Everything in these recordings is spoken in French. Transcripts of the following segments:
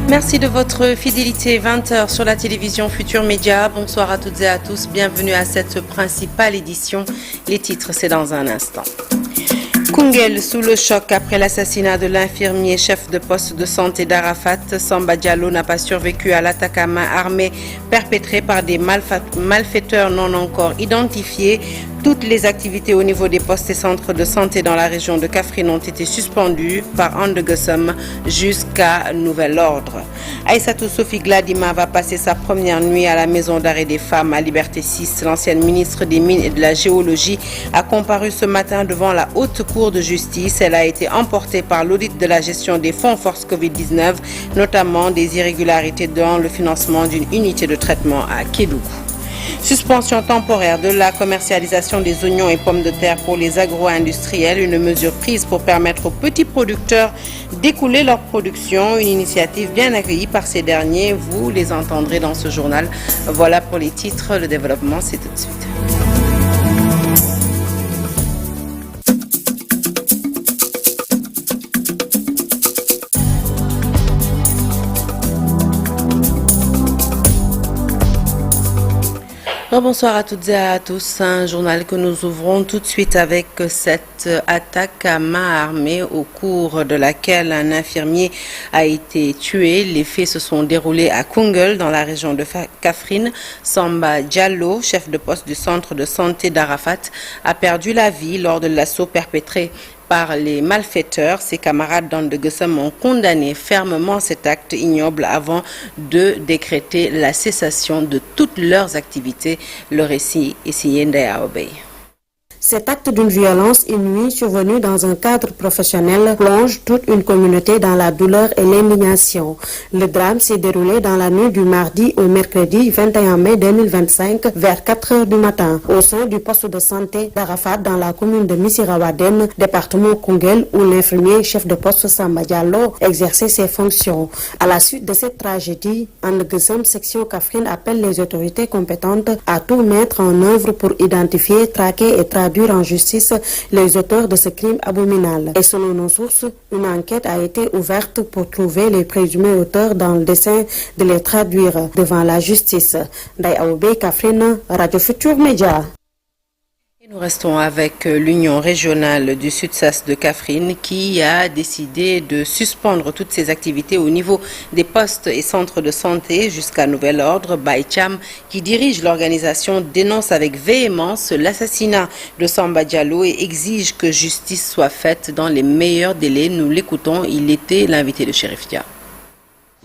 Merci de votre fidélité. 20h sur la télévision Futur Média. Bonsoir à toutes et à tous. Bienvenue à cette principale édition. Les titres, c'est dans un instant. Koungheul sous le choc après l'assassinat de l'infirmier chef de poste de santé d'Arafat. Samba Diallo n'a pas survécu à l'attaque à main armée perpétrée par des malfaiteurs non encore identifiés. Toutes les activités au niveau des postes et centres de santé dans la région de Kaffrine ont été suspendues par Andegesem jusqu'à nouvel ordre. Aïssatou Sophie Gladima va passer sa première nuit à la maison d'arrêt des femmes à Liberté 6. L'ancienne ministre des Mines et de la Géologie a comparu ce matin devant la Haute Cour de justice. Elle a été emportée par l'audit de la gestion des fonds force Covid-19, notamment des irrégularités dans le financement d'une unité de traitement à Kédougou. Suspension temporaire de la commercialisation des oignons et pommes de terre pour les agro-industriels, une mesure prise pour permettre aux petits producteurs d'écouler leur production, une initiative bien accueillie par ces derniers. Vous les entendrez dans ce journal. Voilà pour les titres, le développement c'est tout de suite. Bonsoir à toutes et à tous. Un journal que nous ouvrons tout de suite avec cette attaque à main armée au cours de laquelle un infirmier a été tué. Les faits se sont déroulés à Koungheul dans la région de Kaffrine. Samba Diallo, chef de poste du centre de santé d'Arafat, a perdu la vie lors de l'assaut perpétré par les malfaiteurs. Ses camarades d'Andegesem ont condamné fermement cet acte ignoble avant de décréter la cessation de toutes leurs activités. Le récit est signé Ndaya Obey. Cet acte d'une violence inouïe survenu dans un cadre professionnel plonge toute une communauté dans la douleur et l'indignation. Le drame s'est déroulé dans la nuit du mardi au mercredi 21 mai 2025 vers 4 heures du matin au sein du poste de santé d'Arafat dans la commune de Missirawaden, département Koungheul, où l'infirmier chef de poste Samba Diallo exerçait ses fonctions. À la suite de cette tragédie, Andegesem section Kaffrine appelle les autorités compétentes à tout mettre en œuvre pour identifier, traquer et traduire en justice les auteurs de ce crime abominable. Et selon nos sources, une enquête a été ouverte pour trouver les présumés auteurs dans le dessein de les traduire devant la justice. Ndaya Obey, Kaffrine, Radio Futur Média. Nous restons avec l'Union régionale du Sud-Sas de Kaffrine qui a décidé de suspendre toutes ses activités au niveau des postes et centres de santé jusqu'à nouvel ordre. Baïcham, qui dirige l'organisation, dénonce avec véhémence l'assassinat de Samba Diallo et exige que justice soit faite dans les meilleurs délais. Nous l'écoutons, il était l'invité de Chérif Dia.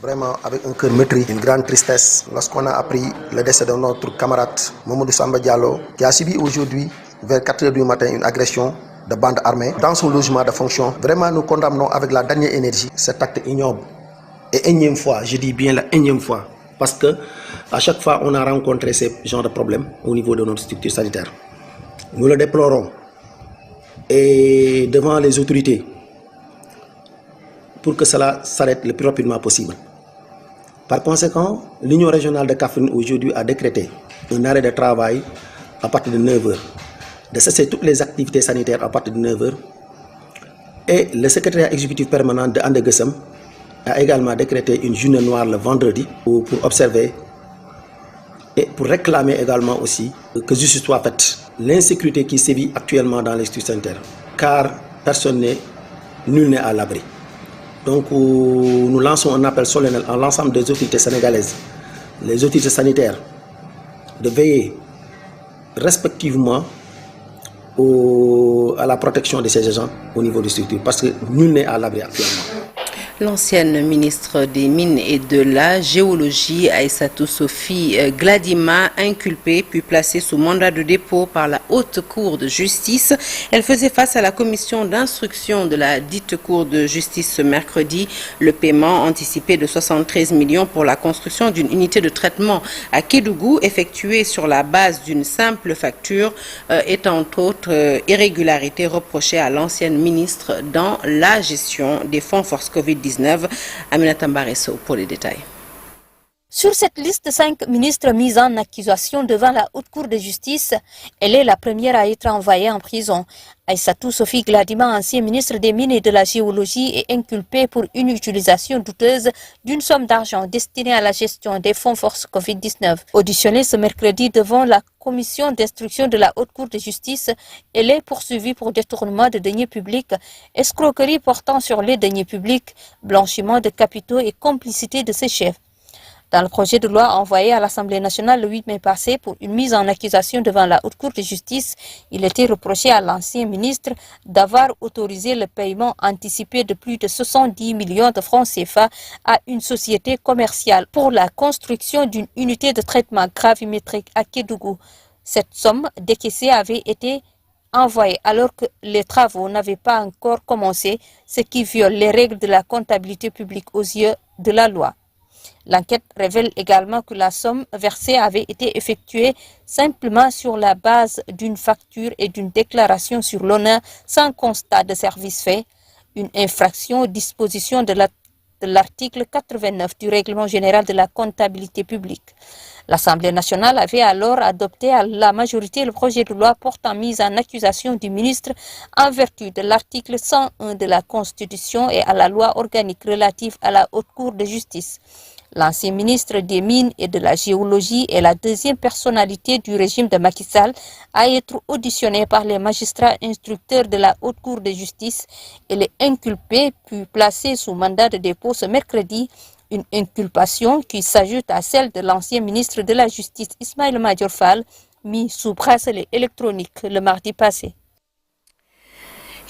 Vraiment, avec un cœur meurtri, une grande tristesse, lorsqu'on a appris le décès de notre camarade Mamadou Samba Diallo, qui a subi aujourd'hui, vers 4 heures du matin, une agression de bande armée dans son logement de fonction. Vraiment, nous condamnons avec la dernière énergie cet acte ignoble. Et énième fois, je dis bien la énième fois, parce que à chaque fois, on a rencontré ces genres de problèmes au niveau de notre structure sanitaire. Nous le déplorons. Et devant les autorités, pour que cela s'arrête le plus rapidement possible. Par conséquent, l'Union régionale de Kaffrine aujourd'hui a décrété un arrêt de travail à partir de 9h, de cesser toutes les activités sanitaires à partir de 9h. Et le secrétaire exécutif permanent de Andegesem a également décrété une journée noire le vendredi pour observer et pour réclamer également aussi que justice soit faite. L'insécurité qui sévit actuellement dans les structures sanitaires, car nul n'est à l'abri. Donc nous lançons un appel solennel à l'ensemble des autorités sénégalaises, les autorités sanitaires, de veiller respectivement à la protection de ces agents au niveau des structures, parce que nul n'est à l'abri actuellement. L'ancienne ministre des Mines et de la Géologie, Aïssatou Sophie Gladima, inculpée puis placée sous mandat de dépôt par la Haute Cour de justice. Elle faisait face à la commission d'instruction de la dite Cour de justice ce mercredi. Le paiement anticipé de 73 millions pour la construction d'une unité de traitement à Kédougou, effectué sur la base d'une simple facture, est entre autres irrégularités reprochées à l'ancienne ministre dans la gestion des fonds force Covid-19. Aminata Mbaresso pour les détails. Sur cette liste de 5 ministres mis en accusation devant la Haute Cour de justice, elle est la première à être envoyée en prison. Aïssatou Sophie Gladima, ancien ministre des Mines et de la Géologie, est inculpée pour une utilisation douteuse d'une somme d'argent destinée à la gestion des fonds force Covid-19. Auditionnée ce mercredi devant la commission d'instruction de la Haute Cour de justice, elle est poursuivie pour détournement de deniers publics, escroquerie portant sur les deniers publics, blanchiment de capitaux et complicité de ses chefs. Dans le projet de loi envoyé à l'Assemblée nationale le 8 mai passé pour une mise en accusation devant la Haute Cour de justice, il était reproché à l'ancien ministre d'avoir autorisé le paiement anticipé de plus de 70 millions de francs CFA à une société commerciale pour la construction d'une unité de traitement gravimétrique à Kédougou. Cette somme décaissée avait été envoyée alors que les travaux n'avaient pas encore commencé, ce qui viole les règles de la comptabilité publique aux yeux de la loi. L'enquête révèle également que la somme versée avait été effectuée simplement sur la base d'une facture et d'une déclaration sur l'honneur sans constat de service fait, une infraction aux dispositions de l'article 89 du Règlement général de la comptabilité publique. L'Assemblée nationale avait alors adopté à la majorité le projet de loi portant mise en accusation du ministre en vertu de l'article 101 de la Constitution et à la loi organique relative à la Haute Cour de justice. L'ancien ministre des Mines et de la Géologie est la deuxième personnalité du régime de Macky Sall à être auditionné par les magistrats instructeurs de la Haute Cour de justice. Elle est inculpée puis placée sous mandat de dépôt ce mercredi, une inculpation qui s'ajoute à celle de l'ancien ministre de la Justice Ismaïla Madior Fall, mis sous bracelet électronique le mardi passé.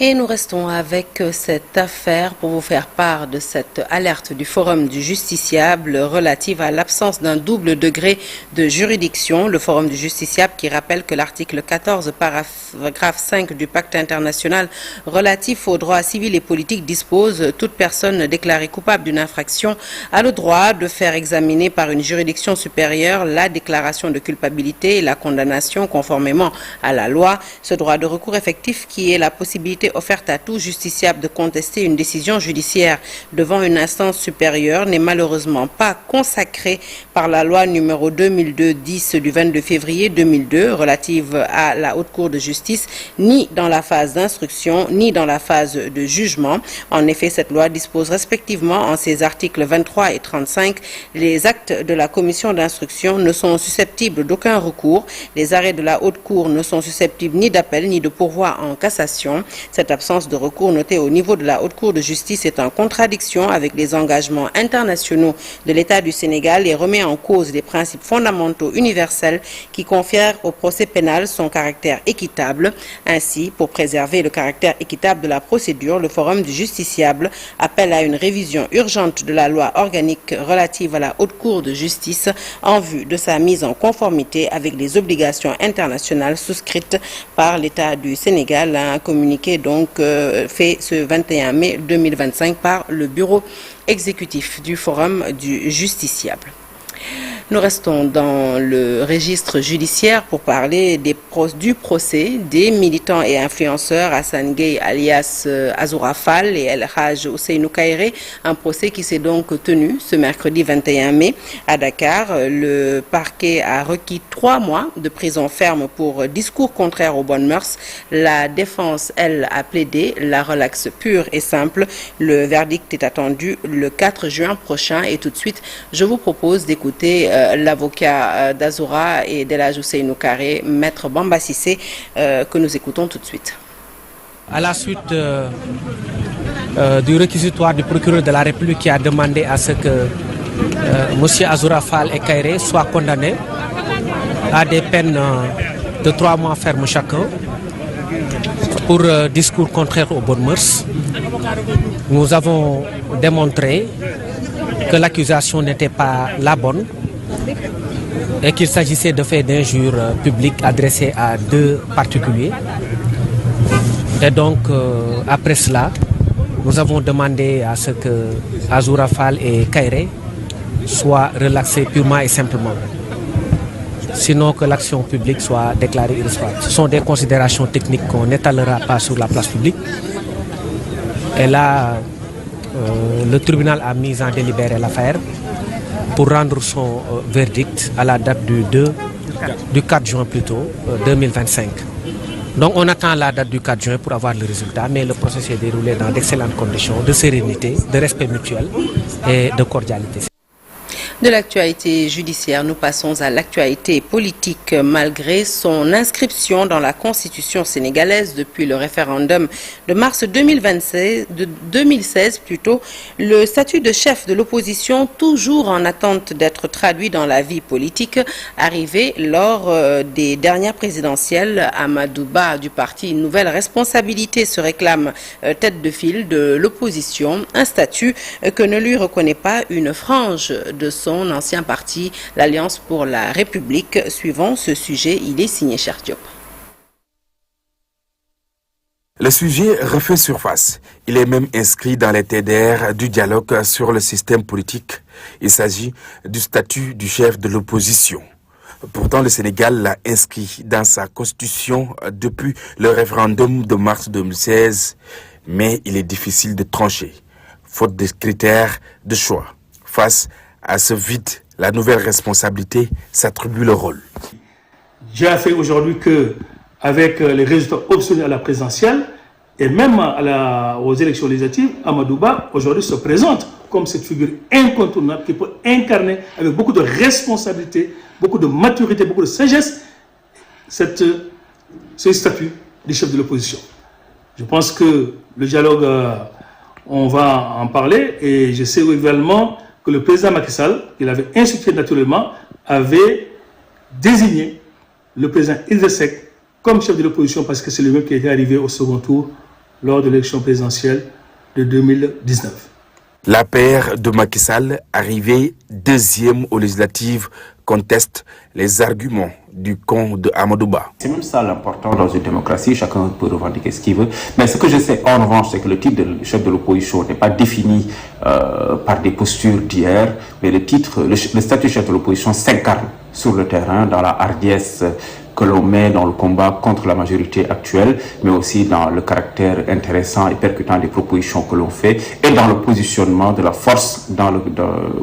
Et nous restons avec cette affaire pour vous faire part de cette alerte du Forum du justiciable relative à l'absence d'un double degré de juridiction. Le Forum du justiciable qui rappelle que l'article 14, paragraphe 5 du pacte international relatif aux droits civils et politiques dispose toute personne déclarée coupable d'une infraction a le droit de faire examiner par une juridiction supérieure la déclaration de culpabilité et la condamnation conformément à la loi. Ce droit de recours effectif qui est la possibilité offerte à tout justiciable de contester une décision judiciaire devant une instance supérieure n'est malheureusement pas consacré par la loi numéro 2002-10 du 22 février 2002 relative à la Haute Cour de justice, ni dans la phase d'instruction, ni dans la phase de jugement. En effet, cette loi dispose respectivement en ses articles 23 et 35, les actes de la commission d'instruction ne sont susceptibles d'aucun recours. Les arrêts de la Haute Cour ne sont susceptibles ni d'appel ni de pourvoi en cassation. Cette absence de recours notée au niveau de la Haute Cour de justice est en contradiction avec les engagements internationaux de l'État du Sénégal et remet en cause les principes fondamentaux universels qui confèrent au procès pénal son caractère équitable. Ainsi, pour préserver le caractère équitable de la procédure, le Forum du justiciable appelle à une révision urgente de la loi organique relative à la Haute Cour de justice en vue de sa mise en conformité avec les obligations internationales souscrites par l'État du Sénégal. Un communiqué donc fait ce 21 mai 2025 par le bureau exécutif du Forum du justiciable. Nous restons dans le registre judiciaire pour parler du procès des militants et influenceurs Hassan Gueye alias Azoura Fall et El Hadj Ousseynou Kairé, un procès qui s'est donc tenu ce mercredi 21 mai à Dakar. Le parquet a requis 3 mois de prison ferme pour discours contraires aux bonnes mœurs. La défense, elle, a plaidé la relaxe pure et simple. Le verdict est attendu le 4 juin prochain et tout de suite, je vous propose d'écouter l'avocat d'Azoura et d'El Hadj Ousseynou Kairé, maître Bamba Cissé, que nous écoutons tout de suite. À la suite du réquisitoire du procureur de la République qui a demandé à ce que M. Azoura Fall et Kairé soient condamnés à des peines de 3 mois ferme chacun pour discours contraires aux bonnes mœurs, nous avons démontré que l'accusation n'était pas la bonne et qu'il s'agissait de faits d'injures publiques adressés à 2 particuliers. Et donc, après cela, nous avons demandé à ce que Azoura Fall et Kairé soient relaxés purement et simplement, sinon que l'action publique soit déclarée irrecevable. Ce sont des considérations techniques qu'on n'étalera pas sur la place publique. Et là, le tribunal a mis en délibéré l'affaire pour rendre son verdict à la date du 4 juin plutôt, 2025. Donc on attend la date du 4 juin pour avoir le résultat, mais le procès s'est déroulé dans d'excellentes conditions de sérénité, de respect mutuel et de cordialité. De l'actualité judiciaire, nous passons à l'actualité politique. Malgré son inscription dans la Constitution sénégalaise depuis le référendum de mars 2016, le statut de chef de l'opposition, toujours en attente d'être traduit dans la vie politique, arrivé lors des dernières présidentielles. Amadou Ba du parti Une Nouvelle Responsabilité se réclame tête de file de l'opposition, un statut que ne lui reconnaît pas une frange de son ancien parti, l'Alliance pour la République. Suivant ce sujet, il est signé Cheikh Diop. Le sujet refait surface. Il est même inscrit dans les TDR du dialogue sur le système politique. Il s'agit du statut du chef de l'opposition. Pourtant, le Sénégal l'a inscrit dans sa constitution depuis le référendum de mars 2016. Mais il est difficile de trancher, faute de critères de choix. Face à ce vide, la nouvelle responsabilité s'attribue le rôle. J'ai fait aujourd'hui qu'avec les résultats obtenus à la présidentielle et même aux élections législatives, Amadou Ba aujourd'hui se présente comme cette figure incontournable qui peut incarner avec beaucoup de responsabilité, beaucoup de maturité, beaucoup de sagesse ce statut du chef de l'opposition. Je pense que le dialogue, on va en parler, et je sais également que le président Macky Sall, qu'il avait institué naturellement, avait désigné le président Idrissa Seck comme chef de l'opposition parce que c'est lui-même qui était arrivé au second tour lors de l'élection présidentielle de 2019. La paire de Macky Sall, arrivée deuxième aux législatives, conteste les arguments du camp de Amadou Ba. C'est même ça l'important dans une démocratie, chacun peut revendiquer ce qu'il veut. Mais ce que je sais en revanche, c'est que le titre de chef de l'opposition n'est pas défini par des postures d'hier, mais le statut de chef de l'opposition s'incarne sur le terrain, dans la hardiesse que l'on met dans le combat contre la majorité actuelle, mais aussi dans le caractère intéressant et percutant des propositions que l'on fait et dans le positionnement de la force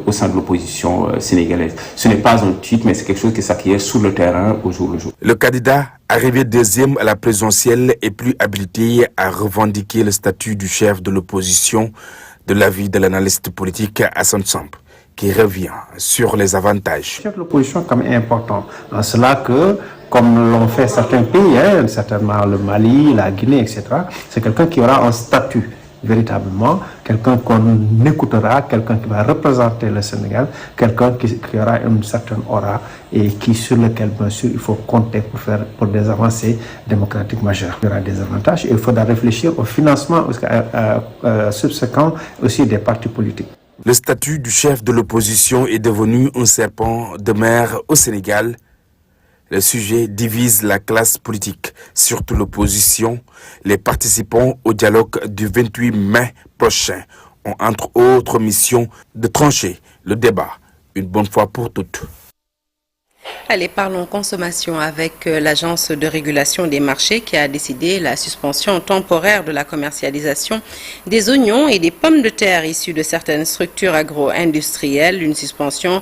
au sein de l'opposition sénégalaise. Ce n'est pas un titre, mais c'est quelque chose qui s'acquiert sur le terrain au jour le jour. Le candidat arrivé deuxième à la présidentielle est plus habilité à revendiquer le statut du chef de l'opposition, de l'avis de l'analyste politique Hassan Samb, qui revient sur les avantages. Le chef de l'opposition est quand même important, en cela que, comme l'ont fait certains pays, certainement le Mali, la Guinée, etc., c'est quelqu'un qui aura un statut, véritablement, quelqu'un qu'on écoutera, quelqu'un qui va représenter le Sénégal, quelqu'un qui aura une certaine aura et sur lequel, bien sûr, il faut compter pour des avancées démocratiques majeures. Il y aura des avantages et il faudra réfléchir au financement subséquent aussi des partis politiques. Le statut du chef de l'opposition est devenu un serpent de mer au Sénégal. Le sujet divise la classe politique, surtout l'opposition. Les participants au dialogue du 28 mai prochain ont entre autres mission de trancher le débat une bonne fois pour toutes. Allez, parlons consommation avec l'Agence de régulation des marchés qui a décidé la suspension temporaire de la commercialisation des oignons et des pommes de terre issus de certaines structures agro-industrielles. Une suspension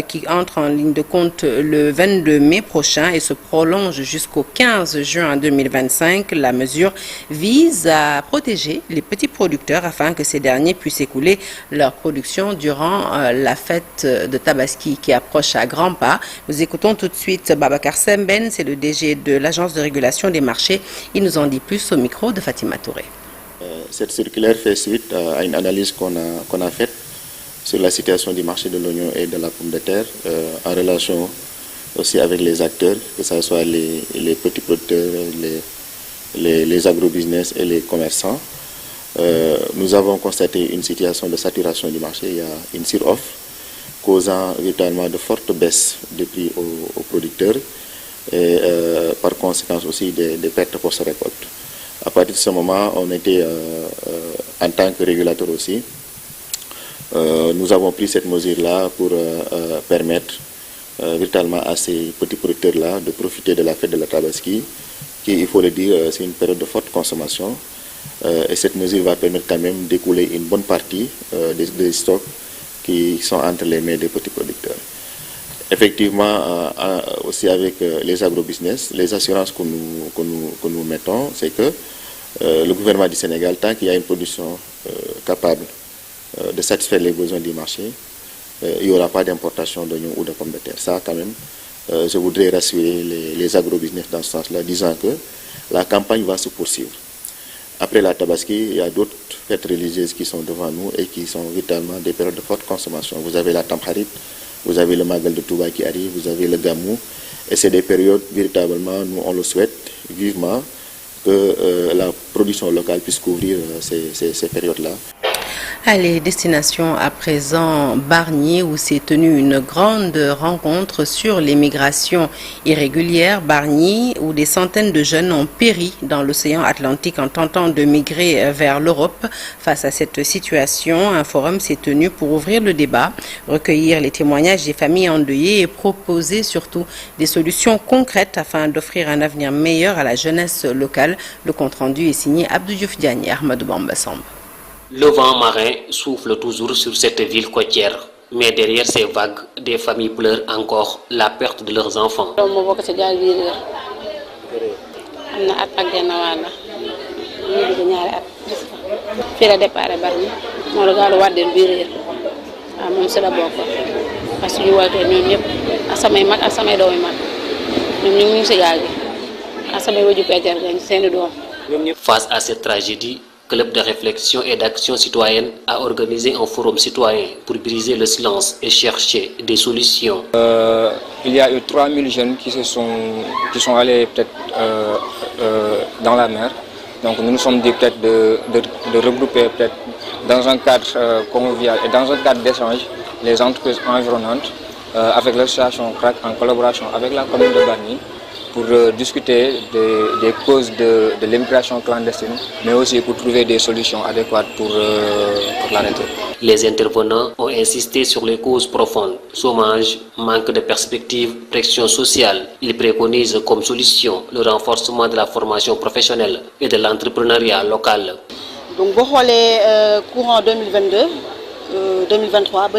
qui entre en ligne de compte le 22 mai prochain et se prolonge jusqu'au 15 juin 2025. La mesure vise à protéger les petits producteurs afin que ces derniers puissent écouler leur production durant la fête de Tabaski qui approche à grands pas. Nous écoutons tout de suite Babacar Semben, c'est le DG de l'Agence de régulation des marchés. Il nous en dit plus au micro de Fatima Touré. Cette circulaire fait suite à une analyse qu'on a faite sur la situation du marché de l'oignon et de la pomme de terre en relation aussi avec les acteurs, que ce soit les petits producteurs, les agrobusiness et les commerçants. Nous avons constaté une situation de saturation du marché, il y a une sur-offre causant véritablement de fortes baisses de prix aux producteurs et par conséquence aussi des pertes post-récolte. À partir de ce moment, on était en tant que régulateur aussi, nous avons pris cette mesure-là pour permettre véritablement à ces petits producteurs-là de profiter de la fête de la Tabaski, qui, il faut le dire, c'est une période de forte consommation. Et cette mesure va permettre quand même d'écouler une bonne partie des stocks qui sont entre les mains des petits producteurs. Effectivement, aussi avec les agrobusiness, les assurances que nous mettons, c'est que le gouvernement du Sénégal, tant qu'il y a une production capable de satisfaire les besoins du marché, il n'y aura pas d'importation d'oignons ou de pommes de terre. Ça, quand même, je voudrais rassurer les agrobusiness dans ce sens-là, disant que la campagne va se poursuivre. Après la Tabaski, il y a d'autres fêtes religieuses qui sont devant nous et qui sont véritablement des périodes de forte consommation. Vous avez la Tamkharit, vous avez le Magal de Touba qui arrive, vous avez le Gamou, et c'est des périodes véritablement, nous on le souhaite vivement, que la production locale puisse couvrir ces périodes-là. Allez, destination à présent Bargny où s'est tenue une grande rencontre sur les migrations irrégulières. Bargny où des centaines de jeunes ont péri dans l'océan Atlantique en tentant de migrer vers l'Europe. Face à cette situation, un forum s'est tenu pour ouvrir le débat, recueillir les témoignages des familles endeuillées et proposer surtout des solutions concrètes afin d'offrir un avenir meilleur à la jeunesse locale. Le compte-rendu est signé Abdou Diouf Diagne et Ahmadou Bamba Samb. Le vent marin souffle toujours sur cette ville côtière, mais derrière ces vagues, des familles pleurent encore la perte de leurs enfants. Face à cette tragédie, Club de réflexion et d'action citoyenne a organisé un forum citoyen pour briser le silence et chercher des solutions. Il y a eu 3000 jeunes qui sont allés peut-être dans la mer. Donc nous nous sommes dit peut-être de regrouper peut-être dans un cadre convivial et dans un cadre d'échange les entreprises environnantes avec l'association CRAC en collaboration avec la commune de Bargny, pour discuter des causes de l'immigration clandestine, mais aussi pour trouver des solutions adéquates pour l'arrêter. Les intervenants ont insisté sur les causes profondes: chômage, manque de perspectives, pression sociale. Ils préconisent comme solution le renforcement de la formation professionnelle et de l'entrepreneuriat local. Donc, pour les courant 2022, 2023,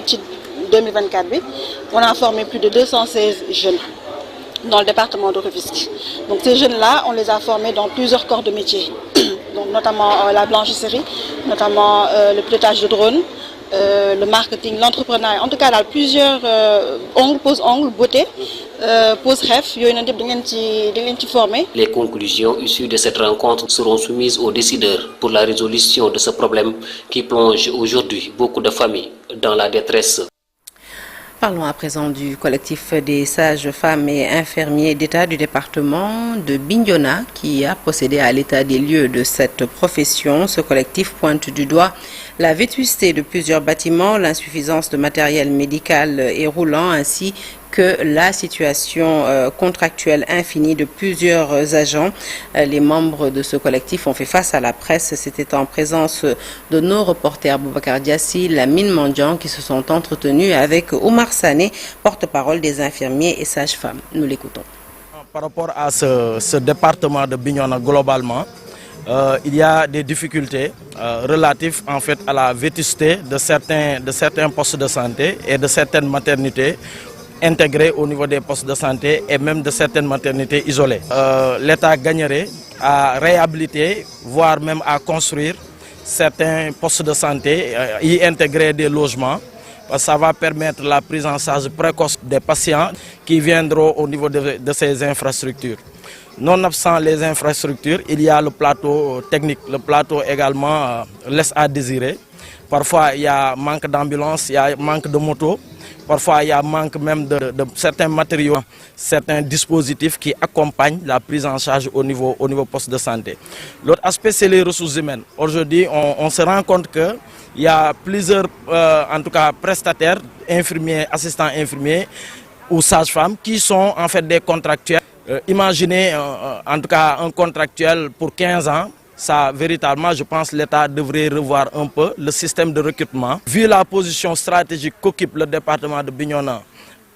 2024, on a formé plus de 216 jeunes dans le département de Rufisque. Donc ces jeunes-là, on les a formés dans plusieurs corps de métiers, donc notamment la blanchisserie, notamment le pilotage de drones, le marketing, l'entrepreneuriat. En tout cas, là, plusieurs pose ongles, beauté, pose rêve, formés. Les conclusions issues de cette rencontre seront soumises aux décideurs pour la résolution de ce problème qui plonge aujourd'hui beaucoup de familles dans la détresse. Parlons à présent du collectif des sages-femmes et infirmiers d'État du département de Bignona qui a procédé à l'état des lieux de cette profession. Ce collectif pointe du doigt la vétusté de plusieurs bâtiments, l'insuffisance de matériel médical et roulant ainsi que la situation contractuelle infinie de plusieurs agents. Les membres de ce collectif ont fait face à la presse. C'était en présence de nos reporters Boubacar Diassi, Lamine Mandian qui se sont entretenus avec Omar Sané, porte-parole des infirmiers et sages-femmes. Nous l'écoutons. Par rapport à ce département de Bignona globalement, il y a des difficultés relatives en fait à la vétusté de certains postes de santé et de certaines maternités intégrées au niveau des postes de santé et même de certaines maternités isolées. L'État gagnerait à réhabiliter, voire même à construire certains postes de santé, y intégrer des logements. Ça va permettre la prise en charge précoce des patients qui viendront au niveau de ces infrastructures. Nonobstant les infrastructures, il y a le plateau technique. Le plateau également laisse à désirer. Parfois, il y a manque d'ambulance, il y a manque de motos. Parfois, il y a manque même de certains matériaux, certains dispositifs qui accompagnent la prise en charge au niveau poste de santé. L'autre aspect, c'est les ressources humaines. Aujourd'hui, on se rend compte qu'il y a plusieurs, en tout cas, prestataires, infirmiers, assistants infirmiers ou sages-femmes qui sont en fait des contractuels. Imaginez en tout cas un contractuel pour 15 ans. Ça, véritablement, je pense que l'État devrait revoir un peu le système de recrutement. Vu la position stratégique qu'occupe le département de Bignona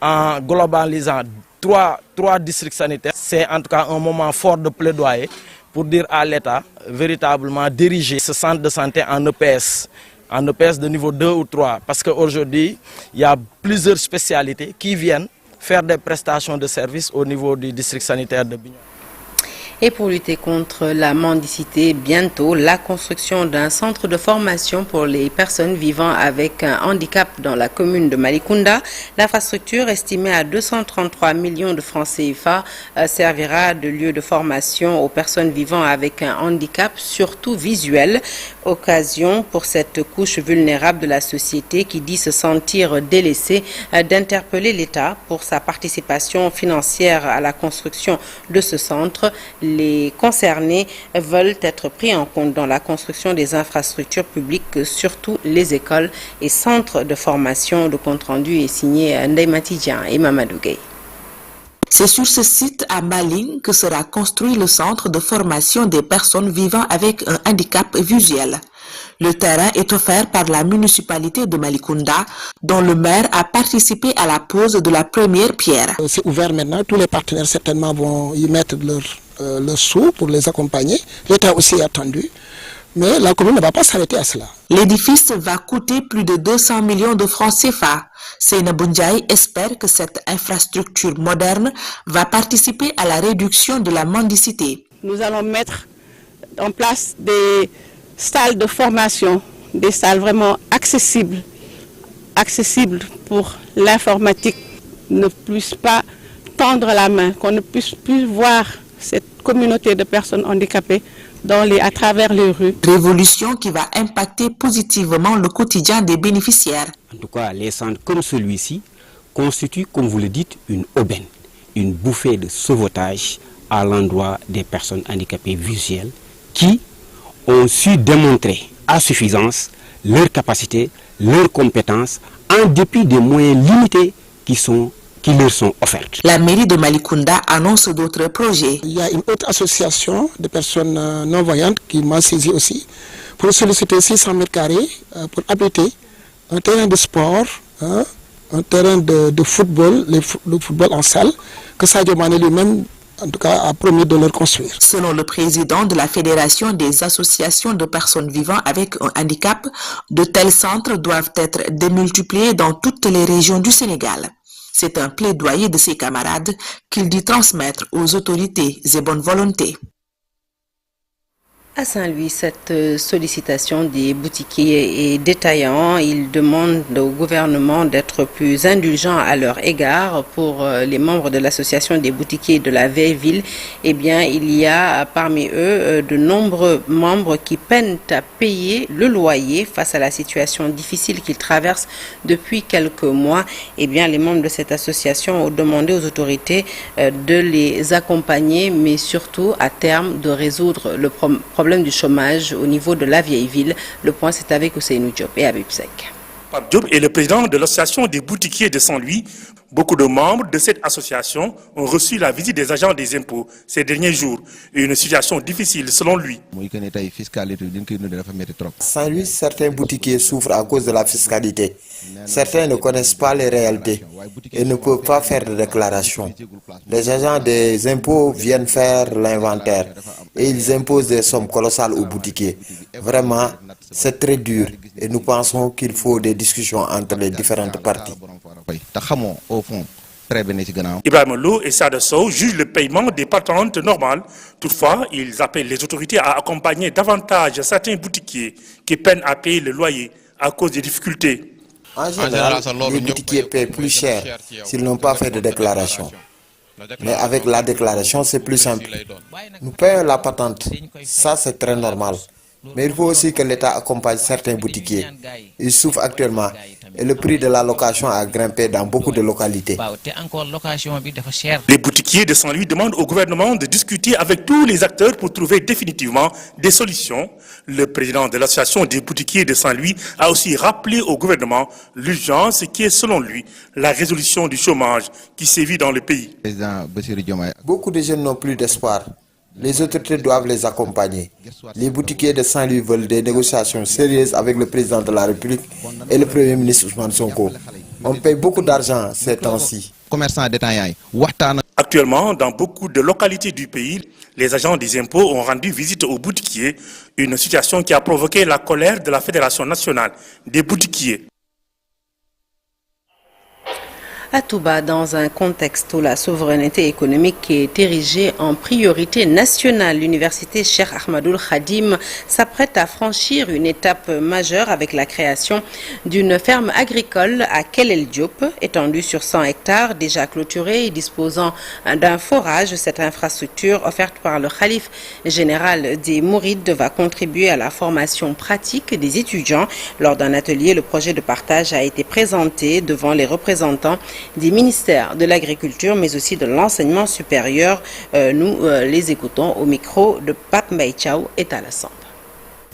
en globalisant trois districts sanitaires, c'est en tout cas un moment fort de plaidoyer pour dire à l'État véritablement diriger ce centre de santé en EPS de niveau 2 ou 3. Parce qu'aujourd'hui, il y a plusieurs spécialités qui viennent faire des prestations de services au niveau du district sanitaire de Bignona. Et pour lutter contre la mendicité, bientôt, la construction d'un centre de formation pour les personnes vivant avec un handicap dans la commune de Malicounda. L'infrastructure, estimée à 233 millions de francs CFA, servira de lieu de formation aux personnes vivant avec un handicap, surtout visuel. Occasion pour cette couche vulnérable de la société qui dit se sentir délaissée d'interpeller l'État pour sa participation financière à la construction de ce centre. Les concernés veulent être pris en compte dans la construction des infrastructures publiques, surtout les écoles et centres de formation. Le compte-rendu est signé Ndeye Matidjan et Mamadou Gueye. C'est sur ce site à Maling que sera construit le centre de formation des personnes vivant avec un handicap visuel. Le terrain est offert par la municipalité de Malicounda, dont le maire a participé à la pose de la première pierre. C'est ouvert maintenant, tous les partenaires certainement vont y mettre leur sous pour les accompagner. L'État aussi est attendu, mais la commune ne va pas s'arrêter à cela. L'édifice va coûter plus de 200 millions de francs CFA. Seynabou Ndiaye espère que cette infrastructure moderne va participer à la réduction de la mendicité. Nous allons mettre en place des salles de formation, des salles vraiment accessibles pour l'informatique, ne puisse pas tendre la main, qu'on ne puisse plus voir cette communauté de personnes handicapées à travers les rues. Révolution qui va impacter positivement le quotidien des bénéficiaires. En tout cas, les centres comme celui-ci constituent, comme vous le dites, une aubaine, une bouffée de sauvetage à l'endroit des personnes handicapées visuelles qui ont su démontrer à suffisance leur capacité, leurs compétences, en dépit des moyens limités qui leur sont offertes. La mairie de Malicounda annonce d'autres projets. Il y a une autre association de personnes non-voyantes qui m'a saisi aussi pour solliciter 600 mètres carrés pour habiter un terrain de sport, un terrain de football, le football en salle, que Sadio Mané lui-même en tout cas a promis de leur construire. Selon le président de la Fédération des associations de personnes vivant avec un handicap, de tels centres doivent être démultipliés dans toutes les régions du Sénégal. C'est un plaidoyer de ses camarades qu'il dit transmettre aux autorités et bonnes volontés. À Saint-Louis, cette sollicitation des boutiquiers et détaillants, ils demandent au gouvernement d'être plus indulgent à leur égard. Pour les membres de l'association des boutiquiers de la vieille ville, eh bien, il y a parmi eux de nombreux membres qui peinent à payer le loyer face à la situation difficile qu'ils traversent depuis quelques mois. Eh bien, les membres de cette association ont demandé aux autorités de les accompagner, mais surtout à terme de résoudre le problème du chômage au niveau de la vieille ville. Le point, c'est avec Ousseynou Diop et Habib Seck. Pape Diop est le président de l'association des boutiquiers de Saint-Louis. Beaucoup de membres de cette association ont reçu la visite des agents des impôts ces derniers jours. Une situation difficile selon lui. Saint-Louis, certains boutiquiers souffrent à cause de la fiscalité. Certains ne connaissent pas les réalités et ne peuvent pas faire de déclaration. Les agents des impôts viennent faire l'inventaire et ils imposent des sommes colossales aux boutiquiers. Vraiment, c'est très dur et nous pensons qu'il faut des discussions entre les différentes parties. Ibrahim Lo et Sada Sow jugent le paiement des patentes normales. Toutefois, ils appellent les autorités à accompagner davantage certains boutiquiers qui peinent à payer le loyer à cause des difficultés. En général, les boutiquiers paient plus cher s'ils n'ont pas fait de déclaration. Mais avec la déclaration, c'est plus simple. Nous payons la patente. Ça, c'est très normal. Mais il faut aussi que l'État accompagne certains boutiquiers. Ils souffrent actuellement et le prix de la location a grimpé dans beaucoup de localités. Les boutiquiers de Saint-Louis demandent au gouvernement de discuter avec tous les acteurs pour trouver définitivement des solutions. Le président de l'association des boutiquiers de Saint-Louis a aussi rappelé au gouvernement l'urgence qui est selon lui la résolution du chômage qui sévit dans le pays. Beaucoup de jeunes n'ont plus d'espoir. Les autorités doivent les accompagner. Les boutiquiers de Saint-Louis veulent des négociations sérieuses avec le président de la République et le Premier ministre Ousmane Sonko. On paye beaucoup d'argent ces temps-ci. Actuellement, dans beaucoup de localités du pays, les agents des impôts ont rendu visite aux boutiquiers, une situation qui a provoqué la colère de la Fédération nationale des boutiquiers. À Touba, dans un contexte où la souveraineté économique est érigée en priorité nationale, l'université Cheikh Ahmadoul Khadim s'apprête à franchir une étape majeure avec la création d'une ferme agricole à Kelel Diop, étendue sur 100 hectares, déjà clôturée et disposant d'un forage. Cette infrastructure offerte par le khalife général des Mourides va contribuer à la formation pratique des étudiants. Lors d'un atelier, le projet de partage a été présenté devant les représentants des ministères de l'Agriculture, mais aussi de l'enseignement supérieur. Nous les écoutons au micro de Pape Mbaïchaou et Talassamba.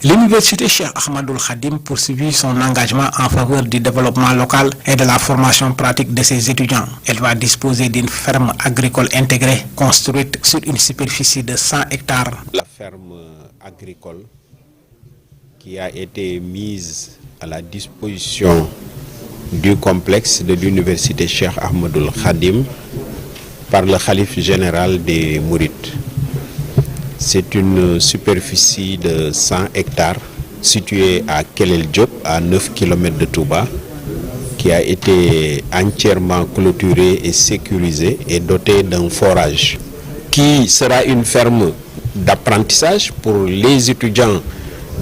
L'université Cheikh Ahmadoul Khadim poursuit son engagement en faveur du développement local et de la formation pratique de ses étudiants. Elle va disposer d'une ferme agricole intégrée construite sur une superficie de 100 hectares. La ferme agricole qui a été mise à la disposition du complexe de l'université Cheikh Ahmadoul Khadim par le khalife général des Mourides. C'est une superficie de 100 hectares située à Kelel Diop, à 9 km de Touba, qui a été entièrement clôturée et sécurisée et dotée d'un forage, qui sera une ferme d'apprentissage pour les étudiants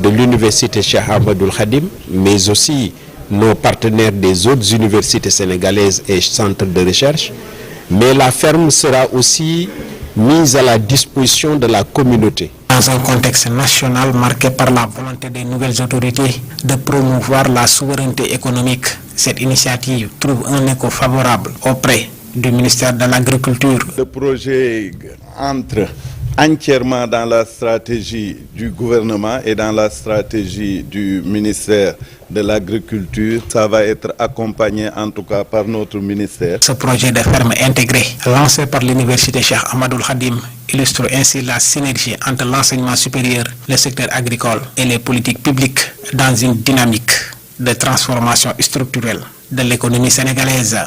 de l'université Cheikh Ahmadoul Khadim, mais aussi nos partenaires des autres universités sénégalaises et centres de recherche. Mais la ferme sera aussi mise à la disposition de la communauté. Dans un contexte national marqué par la volonté des nouvelles autorités de promouvoir la souveraineté économique, cette initiative trouve un écho favorable auprès du ministère de l'Agriculture. Le projet entre entièrement dans la stratégie du gouvernement et dans la stratégie du ministère de l'Agriculture. Ça va être accompagné en tout cas par notre ministère. Ce projet de ferme intégrée, lancé par l'université Cheikh Ahmadoul Khadim, illustre ainsi la synergie entre l'enseignement supérieur, le secteur agricole et les politiques publiques dans une dynamique de transformation structurelle de l'économie sénégalaise.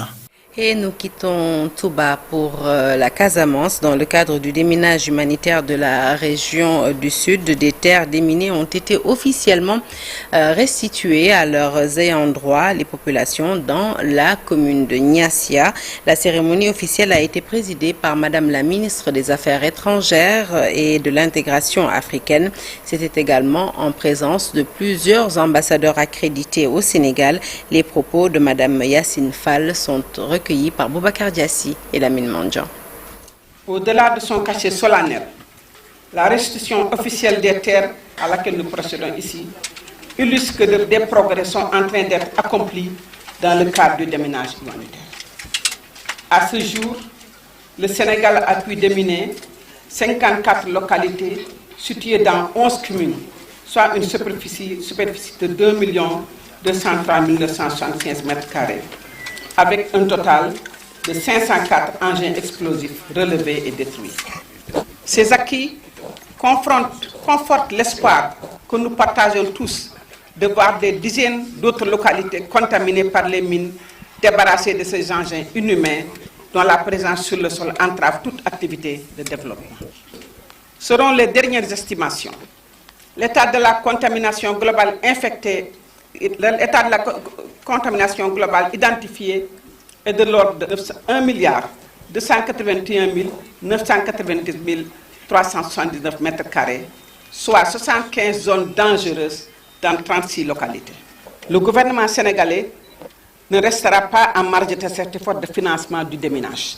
Et nous quittons Touba pour la Casamance. Dans le cadre du déminage humanitaire de la région du Sud, des terres déminées ont été officiellement restituées à leurs ayants droit, les populations dans la commune de Niassia. La cérémonie officielle a été présidée par Madame la ministre des Affaires étrangères et de l'intégration africaine. C'était également en présence de plusieurs ambassadeurs accrédités au Sénégal. Les propos de Madame Yassine Fall sont recueillis par Boubacar Diassi et Lamine Mandjan. Au-delà de son cachet solennel, la restitution officielle des terres à laquelle nous procédons ici illustre que des progrès sont en train d'être accomplis dans le cadre du déminage humanitaire. À ce jour, le Sénégal a pu déminer 54 localités situées dans 11 communes, soit une superficie de 2 203 975 m², avec un total de 504 engins explosifs relevés et détruits. Ces acquis confortent l'espoir que nous partageons tous de voir des dizaines d'autres localités contaminées par les mines, débarrassées de ces engins inhumains dont la présence sur le sol entrave toute activité de développement. Selon les dernières estimations, l'état de la contamination globale identifiée est de l'ordre de 1 281 990 379 m², soit 75 zones dangereuses dans 36 localités. Le gouvernement sénégalais ne restera pas en marge de cet effort de financement du déminage.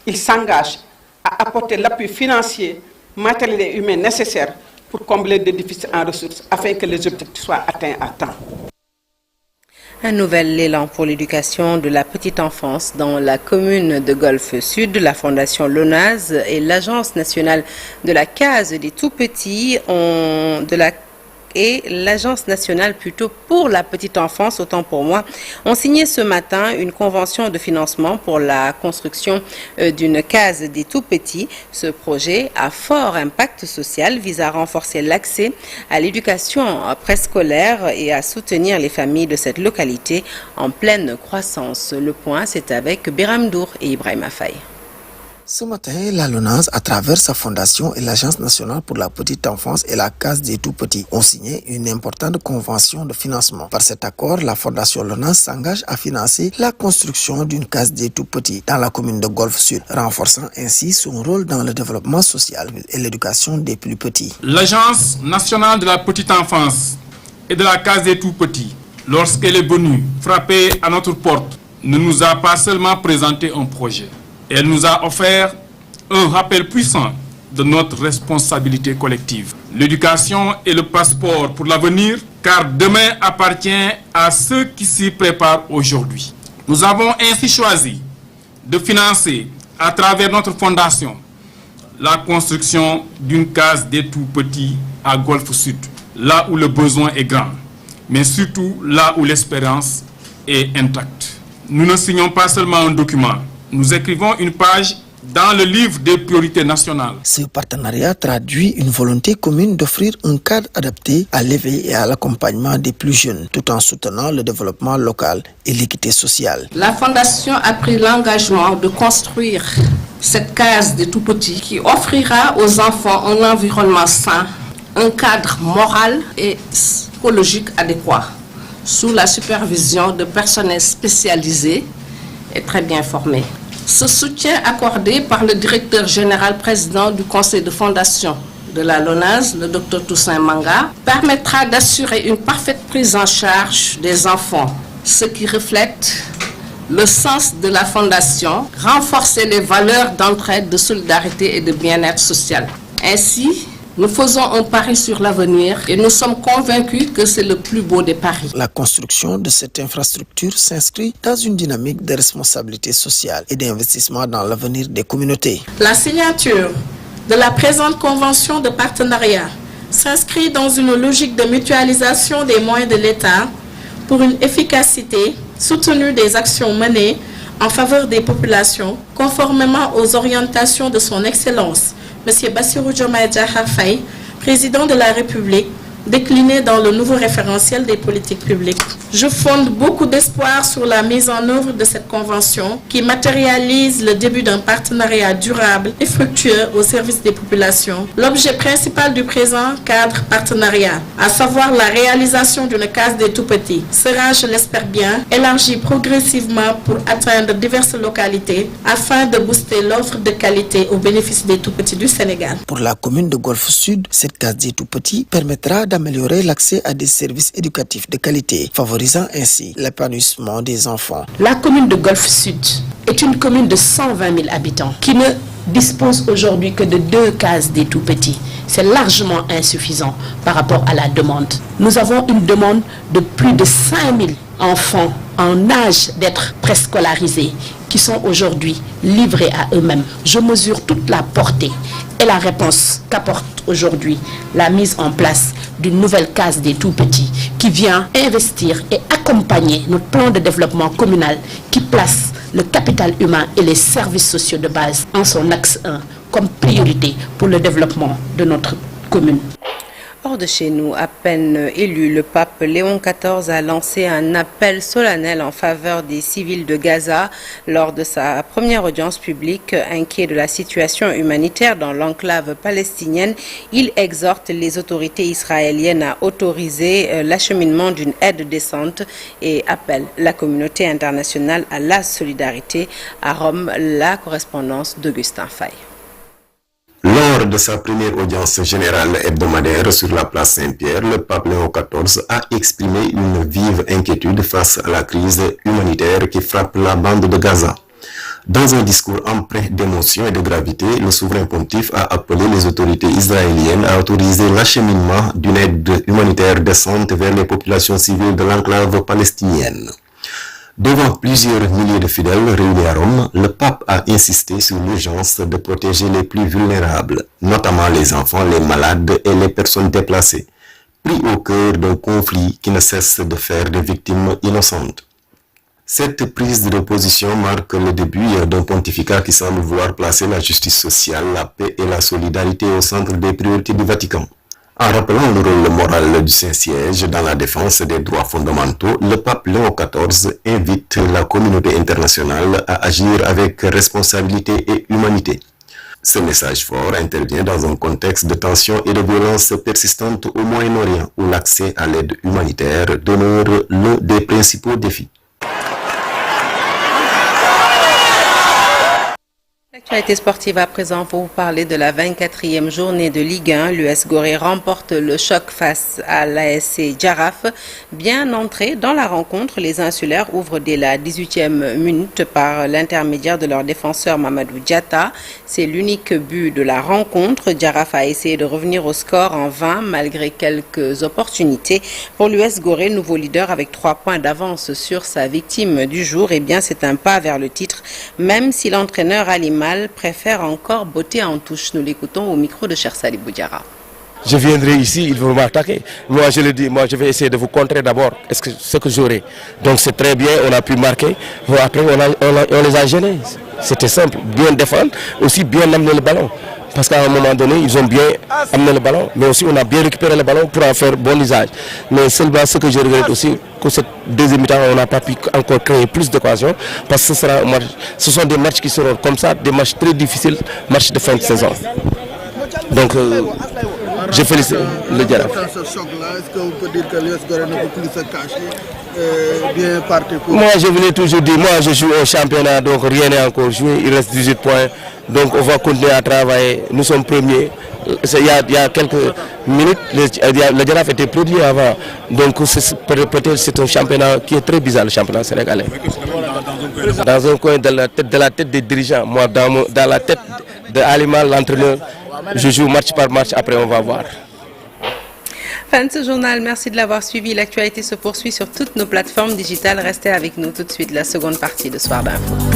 Il s'engage à apporter l'appui financier, matériel et humain nécessaire pour combler des déficits en ressources afin que les objectifs soient atteints à temps. Un nouvel élan pour l'éducation de la petite enfance dans la commune de Golfe Sud. La Fondation Lonase et l'Agence nationale de la case des tout-petits et l'Agence nationale plutôt pour la petite enfance, autant pour moi, ont signé ce matin une convention de financement pour la construction d'une case des tout-petits. Ce projet à fort impact social vise à renforcer l'accès à l'éducation préscolaire et à soutenir les familles de cette localité en pleine croissance. Le point, c'est avec Biram Dour et Ibrahima Faye. Ce matin, la LONASE, à travers sa fondation et l'Agence nationale pour la petite enfance et la Case des tout-petits, ont signé une importante convention de financement. Par cet accord, la fondation LONASE s'engage à financer la construction d'une case des tout-petits dans la commune de Golfe Sud, renforçant ainsi son rôle dans le développement social et l'éducation des plus petits. L'Agence nationale de la petite enfance et de la Case des tout-petits, lorsqu'elle est venue frapper à notre porte, ne nous a pas seulement présenté un projet. Elle nous a offert un rappel puissant de notre responsabilité collective. L'éducation est le passeport pour l'avenir, car demain appartient à ceux qui s'y préparent aujourd'hui. Nous avons ainsi choisi de financer, à travers notre fondation, la construction d'une case des tout-petits à Golfe Sud, là où le besoin est grand, mais surtout là où l'espérance est intacte. Nous ne signons pas seulement un document, nous écrivons une page dans le livre des priorités nationales. Ce partenariat traduit une volonté commune d'offrir un cadre adapté à l'éveil et à l'accompagnement des plus jeunes, tout en soutenant le développement local et l'équité sociale. La Fondation a pris l'engagement de construire cette case des tout-petits qui offrira aux enfants un environnement sain, un cadre moral et psychologique adéquat, sous la supervision de personnels spécialisés et très bien formés. Ce soutien accordé par le directeur général président du conseil de fondation de la LONASE, le Dr Toussaint Manga, permettra d'assurer une parfaite prise en charge des enfants, ce qui reflète le sens de la fondation, renforcer les valeurs d'entraide, de solidarité et de bien-être social. Ainsi, nous faisons un pari sur l'avenir et nous sommes convaincus que c'est le plus beau des paris. La construction de cette infrastructure s'inscrit dans une dynamique de responsabilité sociale et d'investissement dans l'avenir des communautés. La signature de la présente convention de partenariat s'inscrit dans une logique de mutualisation des moyens de l'État pour une efficacité soutenue des actions menées en faveur des populations, conformément aux orientations de son Excellence, M. Bassirou Diomaye Diakhar Faye, président de la République, décliné dans le nouveau référentiel des politiques publiques. Je fonde beaucoup d'espoir sur la mise en œuvre de cette convention qui matérialise le début d'un partenariat durable et fructueux au service des populations. L'objet principal du présent cadre partenariat, à savoir la réalisation d'une case des tout-petits, sera, je l'espère bien, élargi progressivement pour atteindre diverses localités afin de booster l'offre de qualité au bénéfice des tout-petits du Sénégal. Pour la commune de Golfe Sud, cette case des tout-petits permettra d'améliorer l'accès à des services éducatifs de qualité, favorisant ainsi l'épanouissement des enfants. La commune de Golfe Sud est une commune de 120 000 habitants qui ne dispose aujourd'hui que de 2 cases des tout-petits. C'est largement insuffisant par rapport à la demande. Nous avons une demande de plus de 5 000 enfants en âge d'être préscolarisés qui sont aujourd'hui livrés à eux-mêmes. Je mesure toute la portée et la réponse qu'apporte aujourd'hui la mise en place d'une nouvelle case des tout-petits qui vient investir et accompagner notre plan de développement communal qui place le capital humain et les services sociaux de base en son axe 1 comme priorité pour le développement de notre commune. Hors de chez nous, à peine élu, le pape Léon XIV a lancé un appel solennel en faveur des civils de Gaza lors de sa première audience publique. Inquiet de la situation humanitaire dans l'enclave palestinienne, il exhorte les autorités israéliennes à autoriser l'acheminement d'une aide décente et appelle la communauté internationale à la solidarité. À Rome, la correspondance d'Augustin Faye. Lors de sa première audience générale hebdomadaire sur la place Saint-Pierre, le pape Léon XIV a exprimé une vive inquiétude face à la crise humanitaire qui frappe la bande de Gaza. Dans un discours empreint d'émotion et de gravité, le souverain pontife a appelé les autorités israéliennes à autoriser l'acheminement d'une aide humanitaire décente vers les populations civiles de l'enclave palestinienne. Devant plusieurs milliers de fidèles réunis à Rome, le pape a insisté sur l'urgence de protéger les plus vulnérables, notamment les enfants, les malades et les personnes déplacées, pris au cœur d'un conflit qui ne cesse de faire des victimes innocentes. Cette prise de position marque le début d'un pontificat qui semble vouloir placer la justice sociale, la paix et la solidarité au centre des priorités du Vatican. En rappelant le rôle moral du Saint-Siège dans la défense des droits fondamentaux, le pape Léon XIV invite la communauté internationale à agir avec responsabilité et humanité. Ce message fort intervient dans un contexte de tensions et de violences persistantes au Moyen-Orient, où l'accès à l'aide humanitaire demeure l'un des principaux défis. L'actualité sportive à présent pour vous parler de la 24e journée de Ligue 1. L'US Gorée remporte le choc face à l'ASC Jaraaf. Bien entrés dans la rencontre, les insulaires ouvrent dès la 18e minute par l'intermédiaire de leur défenseur Mamadou Diatta. C'est l'unique but de la rencontre. Jaraaf a essayé de revenir au score en vain malgré quelques opportunités. Pour l'US Gorée, nouveau leader avec 3 points d'avance sur sa victime du jour, eh bien c'est un pas vers le titre, même si l'entraîneur Ali Mal préfère encore botter en touche. Nous l'écoutons au micro de Cheikh Salibou Diarra. Je viendrai ici, ils vont m'attaquer. Moi je le dis, moi je vais essayer de vous contrer d'abord ce que j'aurai. Donc c'est très bien, on a pu marquer. Après on les a gênés. C'était simple, bien défendre, aussi bien amener le ballon. Parce qu'à un moment donné, ils ont bien amené le ballon, mais aussi on a bien récupéré le ballon pour en faire bon usage. Mais seulement ce que je regrette aussi, que cette deuxième mi-temps, on n'a pas pu encore créer plus d'occasions, parce que ce sont des matchs qui seront comme ça, des matchs très difficiles, matchs de fin de saison. Donc, je félicite le Jaraaf. Est-ce que vous pouvez dire que l'US Gorée ne peut plus se cacher, bien parti pour... Moi, je voulais toujours dire, moi je joue au championnat, donc rien n'est encore joué, il reste 18 points, donc on va continuer à travailler, nous sommes premiers. Il y a quelques minutes, le Jaraaf était premier avant, donc peut-être c'est un championnat qui est très bizarre, le championnat sénégalais. Dans un coin de la tête des dirigeants, moi dans la tête de Alima, l'entraîneur, je joue match par match, après on va voir. Fin de ce journal, merci de l'avoir suivi. L'actualité se poursuit sur toutes nos plateformes digitales. Restez avec nous tout de suite, la seconde partie de Soir d'Info.